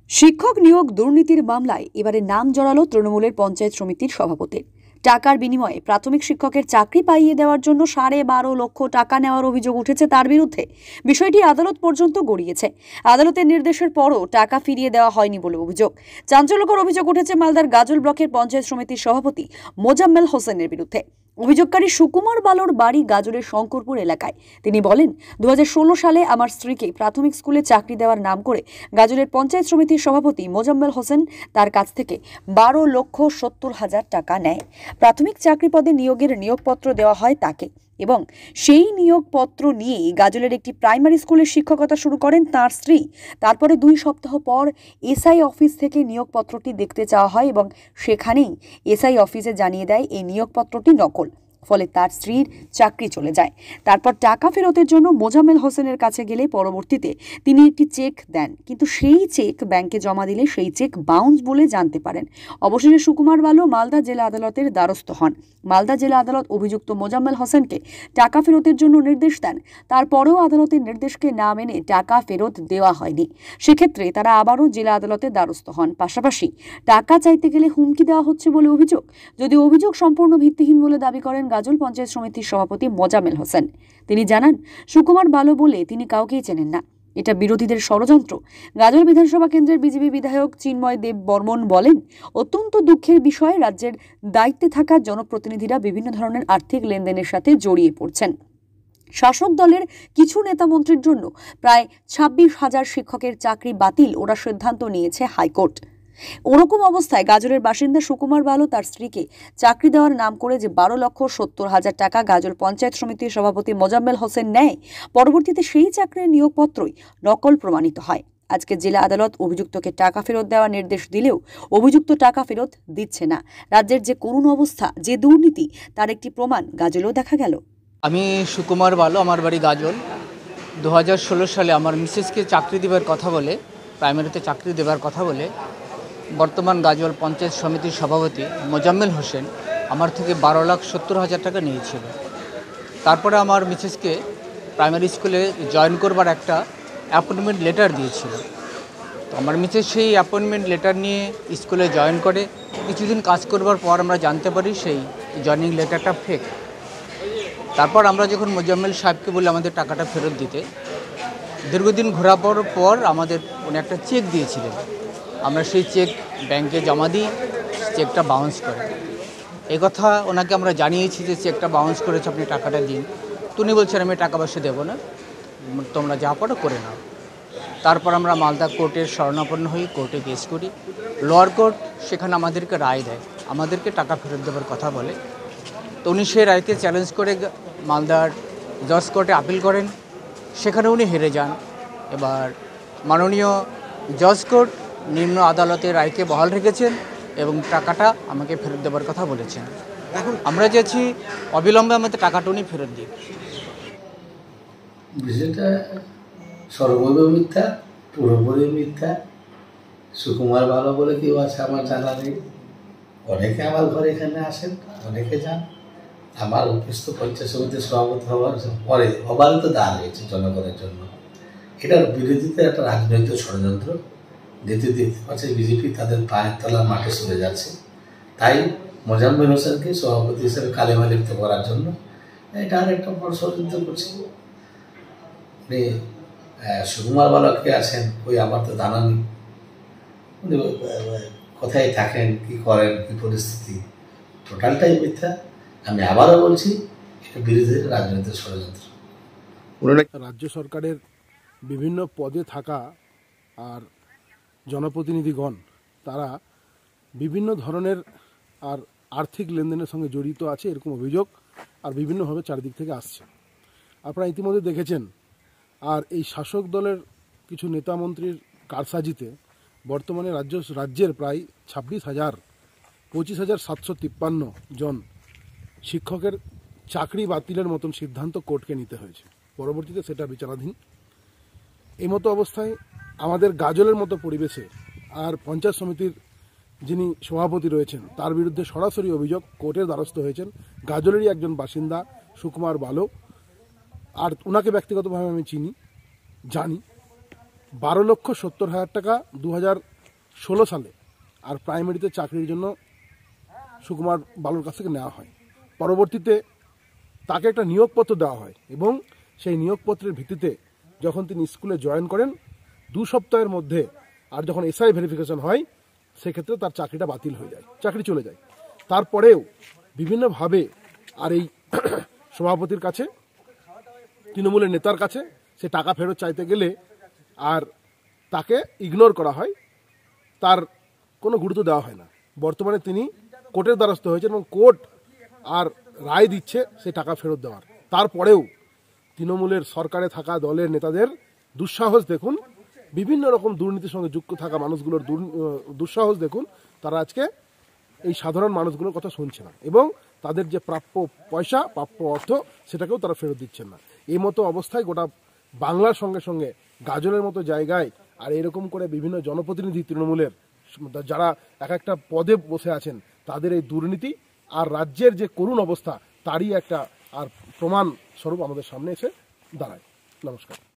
শিক্ষক নিয়োগ দুর্নীতির মামলায় এবারে নাম জড়ালো তৃণমূলের পঞ্চায়েত সমিতির সভাপতির। টাকার বিনিময়ে প্রাথমিক শিক্ষকের চাকরি পাইয়ে দেওয়ার জন্য 12.5 লক্ষ টাকা নেওয়ার অভিযোগ উঠেছে তার বিরুদ্ধে। বিষয়টি আদালত পর্যন্ত গড়িয়েছে। আদালতের নির্দেশের পরও টাকা ফিরিয়ে দেওয়া হয়নি বলে অভিযোগ। চাঞ্চল্যকর অভিযোগ উঠেছে মালদার গাজল ব্লকের পঞ্চায়েত সমিতির সভাপতি মোজাম্মেল হোসেনের বিরুদ্ধে। অভিযোগকারী সুকুমার বালোর বাড়ি গাজলের শঙ্করপুর এলাকায়। তিনি বলেন, 2016 সালে আমার স্ত্রীকে প্রাথমিক স্কুলে চাকরি দেওয়ার নাম করে গাজলের পঞ্চায়েত সমিতির সভাপতি মোজাম্মেল হোসেন তার কাছ থেকে 12,70,000 টাকা নেয়। প্রাথমিক চাকরি পদে নিয়োগের নিয়োগপত্র দেওয়া হয় তাকে এবং সেই নিয়োগপত্র নিয়েই গাজলের একটি প্রাইমারি স্কুলে শিক্ষকতা শুরু করেন তার স্ত্রী। তারপরে 2 সপ্তাহ পর এসআই অফিস থেকে নিয়োগপত্রটি দেখতে চাওয়া হয় এবং সেখানেই এসআই অফিসে জানিয়ে দেয় এই নিয়োগপত্রটি নকল। ফলে তার স্ত্রীর চাকরি চলে যায়। তারপর টাকা ফেরতের জন্য মোজাম্মেল হোসেনের কাছে গেলে পরবর্তীতে তিনি একটি চেক দেন, কিন্তু সেই চেক ব্যাংকে জমা দিলে সেই চেক বাউন্স বলে জানতে পারেন। অবশেষে সুকুমার বালো মালদা জেলা আদালতের দ্বারস্থ হন। মালদা জেলা আদালত অভিযুক্ত মোজাম্মেল হোসেনকে টাকা ফেরতের জন্য নির্দেশ দেন। তারপরেও আদালতের নির্দেশকে না মেনে টাকা ফেরত দেওয়া হয়নি। সেক্ষেত্রে তারা আবারও জেলা আদালতের দ্বারস্থ হন। পাশাপাশি টাকা চাইতে গেলে হুমকি দেওয়া হচ্ছে বলে অভিযোগ। যদিও অভিযোগ সম্পূর্ণ ভিত্তিহীন বলে দাবি করেন গাজল পঞ্চায়েত সমিতির সভাপতি মোজাম্মেল হোসেন। তিনি জানান, সুকুমার বালো বলে তিনি কাউকেই চেনেন না। এটা বিরোধীদের ষড়যন্ত্র। গাজল বিধানসভা কেন্দ্রের বিজেপি বিধায়ক চিন্ময় দেব বর্মন বলেন, অত্যন্ত দুঃখের বিষয়, রাজ্যের দায়িত্বে থাকা জনপ্রতিনিধিরা বিভিন্ন ধরনের আর্থিক লেনদেনের সাথে জড়িয়ে পড়ছেন। শাসক দলের কিছু নেতা মন্ত্রীর জন্য প্রায় 26,000 শিক্ষকের চাকরি বাতিল ওরা সিদ্ধান্ত নিয়েছে হাইকোর্ট। ওরকম অবস্থায় গাজলের বাসিন্দা সুকুমার বালো তার স্ত্রীকে চাকরি দেওয়ার নাম করে যে 12,70,000 টাকা গাজল পঞ্চায়েত সমিতির সভাপতি মোজাম্মেল হোসেন নেয়, পরবর্তীতে সেই চাকরির নিয়োগপত্রই নকল প্রমাণিত হয়। আজকে জেলা আদালত অভিযুক্তকে টাকা ফেরত দেওয়ার নির্দেশ দিলেও অভিযুক্ত টাকা ফেরত দিচ্ছে না। রাজ্যের যে করুণ অবস্থা, যে দুর্নীতি, তার একটি প্রমাণ গাজলেও দেখা গেল। আমি সুকুমার বালো, আমার বাড়ি গাজল। 2016 সালে আমার মিসেসকে চাকরি দেবার কথা বলে, প্রাইমারিতে চাকরি দেবার কথা বলে বর্তমান গাজল পঞ্চায়েত সমিতির সভাপতি মোজাম্মেল হোসেন আমার থেকে 12,70,000 টাকা নিয়েছিল। তারপরে আমার মিসেসকে প্রাইমারি স্কুলে জয়েন করবার একটা অ্যাপয়েন্টমেন্ট লেটার দিয়েছিল। তো আমার মিসেস সেই অ্যাপয়েন্টমেন্ট লেটার নিয়ে স্কুলে জয়েন করে কিছুদিন কাজ করবার পর আমরা জানতে পারি সেই জয়েনিং লেটারটা ফেক। তারপর আমরা যখন মোজাম্মেল সাহেবকে বলি আমাদের টাকাটা ফেরত দিতে, দীর্ঘদিন ঘোরার পর আমাদের উনি একটা চেক দিয়েছিলেন। আমরা সেই চেক ব্যাংকে জমা দিই, চেকটা বাউন্স করে। এই কথা ওনাকে আমরা জানিয়েছি যে চেকটা বাউন্স করেছে, আপনি টাকাটা দিন। উনি বলছেন আমি টাকা পয়সা দেবো না, তোমরা যা পারো করে নাও। তারপর আমরা মালদা কোর্টের শরণাপন্ন হই, কোর্টে কেস করি। লোয়ার কোর্ট সেখানে আমাদেরকে রায় দেয়, আমাদেরকে টাকা ফেরত দেওয়ার কথা বলে। তো উনি সেই রায়কে চ্যালেঞ্জ করে মালদার জজ কোর্টে আপিল করেন, সেখানে উনি হেরে যান। এবার মাননীয় জজ কোর্ট নিম্ন আদালতের রায়কে বহাল রেখেছেন এবং টাকাটা আমাকে ফেরত দেওয়ার কথা বলেছেন। আমরা চাইছি অবিলম্বে আমাদের টাকাটা উনি ফেরত দিন। বিষয়টা সর্বৈব মিথ্যা, পুরোপুরি মিথ্যা। সুকুমার বালো বলে কেউ আছে আমার জানা নেই। অনেকে আমার ঘরে এখানে আসেন, অনেকে যান। আমার উপস্থিত পঞ্চায়েত সমিতির সভাপতি হওয়ার পরে অবারিত দান হয়েছে জনগণের জন্য। এটার বিরোধিতা একটা রাজনৈতিক ষড়যন্ত্র। দ্বিতীয় দেখতে পাচ্ছে বিজেপি তাদের পায়ের তলা মাঠে চলে যাচ্ছে। তাই মোজাম্মেল হোসেনকে সভাপতি হিসেবে কালেমা লিপ্ত করার জন্য এটা আর একটা বড় ষড়যন্ত্র করছে। উনি সুকুমার বালো কে আছেন ওই আমার তো জানা নেই। উনি কোথায় থাকেন, কি করেন, কি পরিস্থিতি, টোটালটাই মিথ্যা। আমি আবারও বলছি, এটা বিরোধী রাজনৈতিক ষড়যন্ত্র। রাজ্য সরকারের বিভিন্ন পদে থাকা আর জনপ্রতিনিধিগণ তারা বিভিন্ন ধরনের আর আর্থিক লেনদেনের সঙ্গে জড়িত আছে, এরকম অভিযোগ আর বিভিন্নভাবে চারিদিক থেকে আসছে। আপনারা ইতিমধ্যে দেখেছেন। আর এই শাসক দলের কিছু নেতামন্ত্রীর কারসাজিতে বর্তমানে রাজ্যের প্রায় 25,753 জন শিক্ষকের চাকরি বাতিলের মতন সিদ্ধান্ত কোর্টকে নিতে হয়েছে। পরবর্তীতে সেটা বিচারাধীন। এই মতো অবস্থায় আমাদের গাজলের মতো পরিবেশে আর পঞ্চায়েত সমিতির যিনি সভাপতি রয়েছেন তার বিরুদ্ধে সরাসরি অভিযোগ কোর্টের দ্বারস্থ হয়েছেন গাজলেরই একজন বাসিন্দা সুকুমার বালো। আর ওনাকে ব্যক্তিগতভাবে আমি জানি। 12,70,000 টাকা 2016 সালে আর প্রাইমারিতে চাকরির জন্য সুকুমার বালুর কাছ থেকে নেওয়া হয়। পরবর্তীতে তাকে একটা নিয়োগপত্র দেওয়া হয় এবং সেই নিয়োগপত্রের ভিত্তিতে যখন তিনি স্কুলে জয়েন করেন 2 সপ্তাহের মধ্যে আর যখন এসআই ভেরিফিকেশন হয় সেক্ষেত্রে তার চাকরিটা বাতিল হয়ে যায়, চাকরি চলে যায়। তারপরেও বিভিন্নভাবে আর এই সভাপতির কাছে, তৃণমূলের নেতার কাছে সে টাকা ফেরত চাইতে গেলে আর তাকে ইগনোর করা হয়, তার কোনো গুরুত্ব দেওয়া হয় না। বর্তমানে তিনি কোর্টের দ্বারস্থ হয়েছেন এবং কোর্ট আর রায় দিচ্ছে সেই টাকা ফেরত দেওয়ার। তারপরেও তৃণমূলের সরকারে থাকা দলের নেতাদের দুঃসাহস দেখুন, বিভিন্ন রকম দুর্নীতির সঙ্গে যুক্ত থাকা মানুষগুলোর দুঃসাহস দেখুন। তারা আজকে এই সাধারণ মানুষগুলোর কথা শুনছে না এবং তাদের যে প্রাপ্য পয়সা, প্রাপ্য অর্থ সেটাকেও তারা ফেরত দিচ্ছেন না। এই মতো অবস্থায় গোটা বাংলার সঙ্গে সঙ্গে গাজলের মতো জায়গায় আর এরকম করে বিভিন্ন জনপ্রতিনিধি তৃণমূলের যারা এক একটা পদে বসে আছেন তাদের এই দুর্নীতি আর রাজ্যের যে করুণ অবস্থা তারই একটা আর প্রমাণ স্বরূপ আমাদের সামনে এসে দাঁড়ায়। নমস্কার।